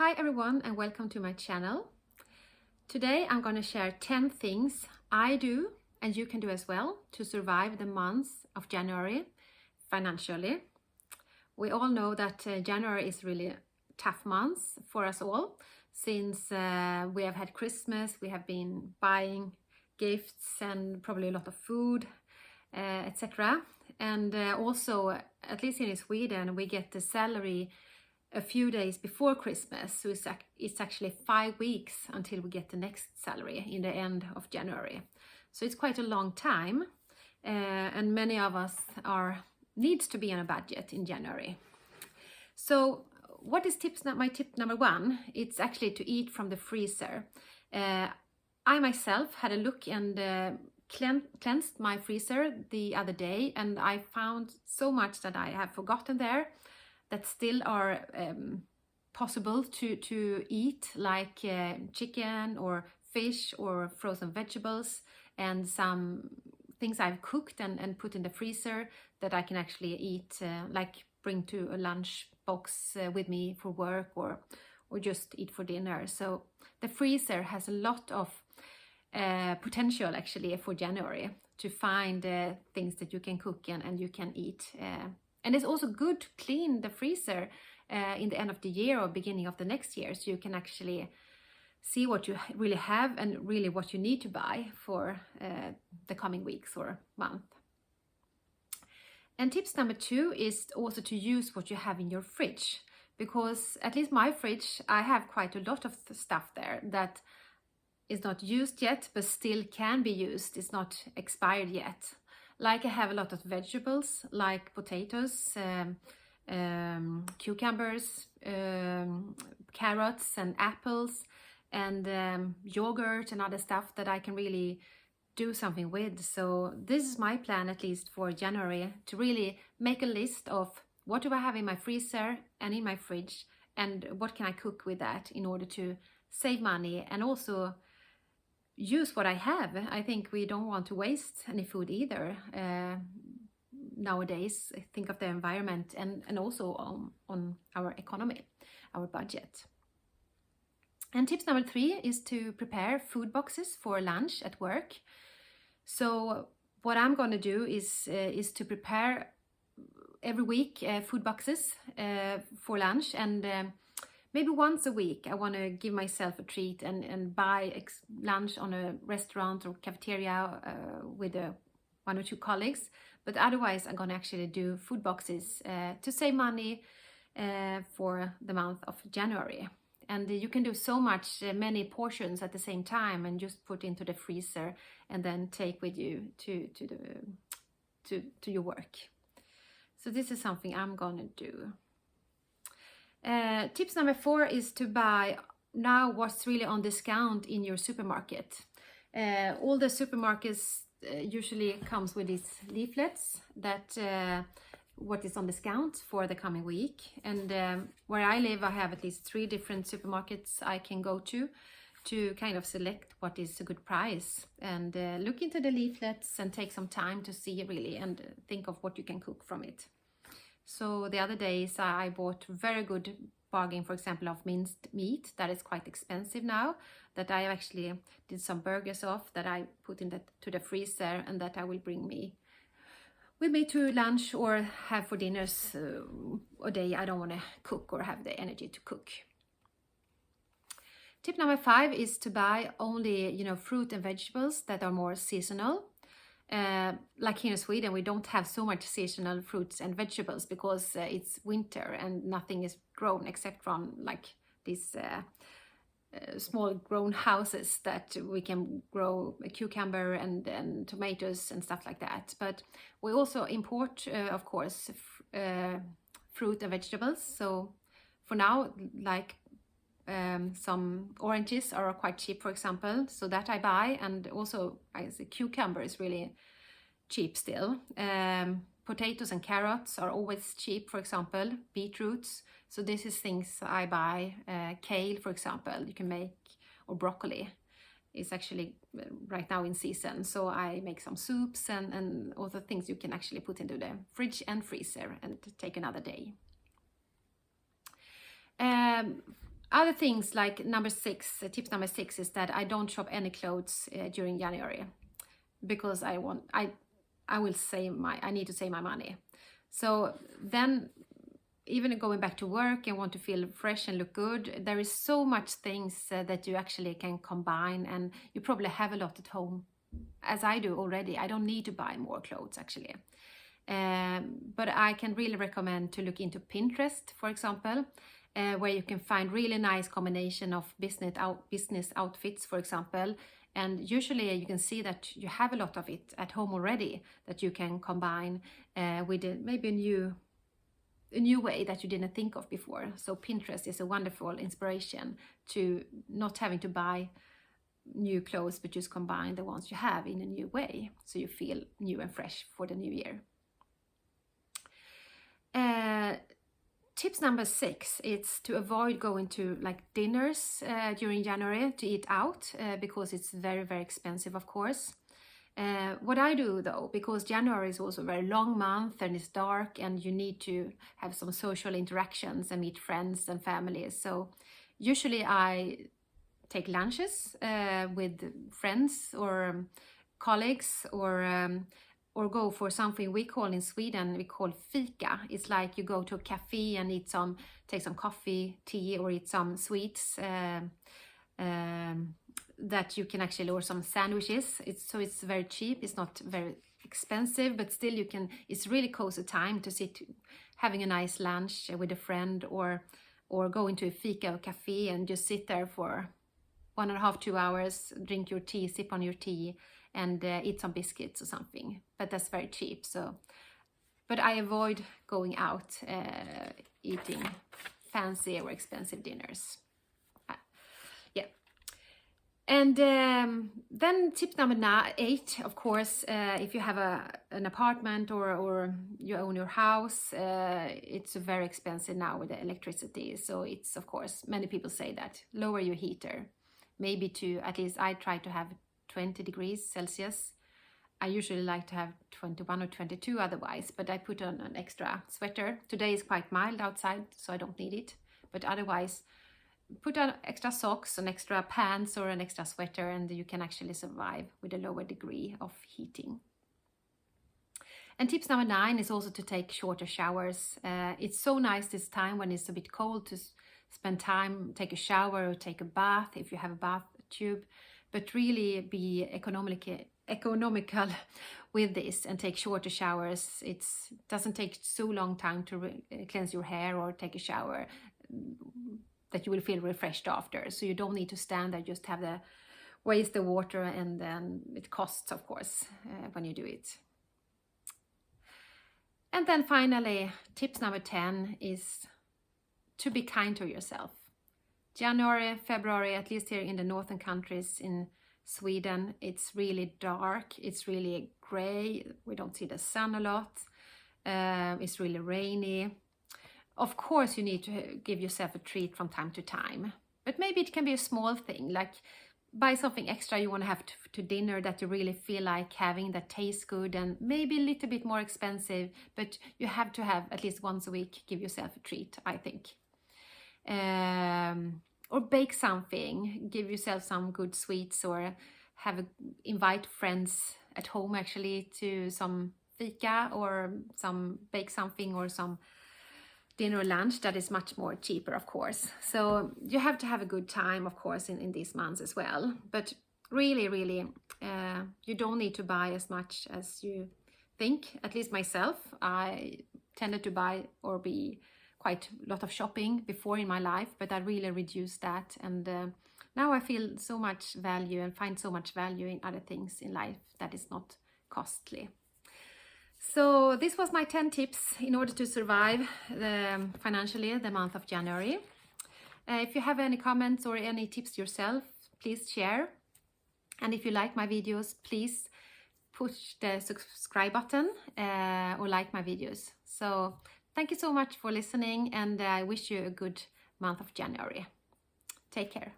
Hi everyone and welcome to my channel. Today I'm going to share 10 things I do and you can do as well to survive the months of January financially. We all know that January is really tough months for us all since we have had Christmas, we have been buying gifts and probably a lot of food, etc. And also, at least in Sweden, we get the salary a few days before Christmas, so it's actually 5 weeks until we get the next salary in the end of January. So it's quite a long time, and many of us needs to be on a budget in January. So what is my tip number one? It's actually to eat from the freezer. I myself had a look and cleansed my freezer the other day, and I found so much that I have forgotten there that still are possible to eat, like chicken or fish or frozen vegetables, and some things I've cooked and put in the freezer that I can actually eat, like bring to a lunch box with me for work or just eat for dinner. So the freezer has a lot of potential actually for January to find things that you can cook and you can eat. And it's also good to clean the freezer in the end of the year or beginning of the next year, so you can actually see what you really have and really what you need to buy for the coming weeks or month. And tips number two is also to use what you have in your fridge, because at least my fridge, I have quite a lot of stuff there that is not used yet but still can be used. It's not expired yet. Like I have a lot of vegetables like potatoes, cucumbers, carrots and apples, and yogurt and other stuff that I can really do something with. So this is my plan, at least for January, to really make a list of what do I have in my freezer and in my fridge, and what can I cook with that in order to save money and also use what I have. I think we don't want to waste any food either nowadays. Think of the environment and also on our economy, our budget. And tips number three is to prepare food boxes for lunch at work. So what I'm going to do is to prepare every week food boxes for lunch, and maybe once a week I want to give myself a treat and buy lunch on a restaurant or cafeteria with one or two colleagues. But otherwise I'm going to actually do food boxes to save money for the month of January. And you can do so much, many portions at the same time, and just put into the freezer and then take with you to your work. So this is something I'm going to do. Tips number four is to buy now what's really on discount in your supermarket. All the supermarkets usually comes with these leaflets that what is on discount for the coming week. And where I live, I have at least 3 different supermarkets I can go to kind of select what is a good price, and look into the leaflets and take some time to see really and think of what you can cook from it. So the other days I bought very good bargain, for example, of minced meat that is quite expensive now, that I actually did some burgers of that I put to the freezer, and that I will bring with me to lunch or have for dinners a day I don't want to cook or have the energy to cook. Tip number 5 is to buy only fruit and vegetables that are more seasonal. Like here in Sweden, we don't have so much seasonal fruits and vegetables because it's winter and nothing is grown except from like these small grown houses that we can grow a cucumber and tomatoes and stuff like that. But we also import, of course, fruit and vegetables. So for now, like some oranges are quite cheap, for example, so that I buy, and also the cucumber is really cheap still. Potatoes and carrots are always cheap, for example, beetroots. So this is things I buy. Kale, for example, you can make, or broccoli is actually right now in season. So I make some soups and other things you can actually put into the fridge and freezer and take another day. Other things like number 6, tip number 6 is that I don't shop any clothes during January, because I will save I need to save my money. So then, even going back to work and want to feel fresh and look good, there is so much things that you actually can combine, and you probably have a lot at home, as I do already. I don't need to buy more clothes actually. But I can really recommend to look into Pinterest, for example, where you can find really nice combination of business outfits, for example. And usually you can see that you have a lot of it at home already that you can combine with maybe a new way that you didn't think of before. So Pinterest is a wonderful inspiration to not having to buy new clothes, but just combine the ones you have in a new way, so you feel new and fresh for the new year. Tips number 6 is to avoid going to like dinners during January to eat out, because it's very, very expensive, of course. What I do though, because January is also a very long month and it's dark and you need to have some social interactions and meet friends and families. So usually I take lunches with friends or colleagues, or go for something we call in Sweden, we call fika. It's like you go to a cafe and take some coffee, tea, or eat some sweets that you can actually, or some sandwiches. It's very cheap. It's not very expensive, but still it's really cozy time to sit having a nice lunch with a friend, or go into a fika or cafe and just sit there for 1.5 to 2 hours, drink your tea, sip on your tea, and eat some biscuits or something. But that's very cheap. But I avoid going out eating fancy or expensive dinners. Yeah. And then tip number 8, of course, if you have an apartment or you own your house, it's very expensive now with the electricity. So it's, of course, many people say that lower your heater, maybe to, at least I try to have 20 degrees Celsius. I usually like to have 21 or 22 otherwise, but I put on an extra sweater. Today is quite mild outside, so I don't need it. But otherwise, put on extra socks, an extra pants or an extra sweater, and you can actually survive with a lower degree of heating. And tips number 9 is also to take shorter showers. It's so nice this time when it's a bit cold to spend time, take a shower or take a bath if you have a bath tube. But really be economical with this and take shorter showers. It doesn't take so long time to cleanse your hair or take a shower that you will feel refreshed after. So you don't need to stand there, just waste the water, and then it costs, of course, when you do it. And then finally, tips number 10 is to be kind to yourself. January, February, at least here in the northern countries in Sweden, it's really dark, it's really gray, we don't see the sun a lot, it's really rainy. Of course you need to give yourself a treat from time to time, but maybe it can be a small thing, like buy something extra you want to have to dinner that you really feel like having, that tastes good, and maybe a little bit more expensive, but you have to have at least once a week, give yourself a treat, I think. Or bake something, give yourself some good sweets, or invite friends at home actually to some fika, or bake something, or some dinner or lunch that is much more cheaper, of course. So you have to have a good time, of course, in these months as well. But really, you don't need to buy as much as you think. At least myself, I tended to buy or be quite a lot of shopping before in my life, but I really reduced that, and now I feel so much value and find so much value in other things in life that is not costly. So this was my 10 tips in order to survive financially the month of January. If you have any comments or any tips yourself, please share. And if you like my videos, please push the subscribe button or like my videos. So thank you so much for listening, and I wish you a good month of January. Take care.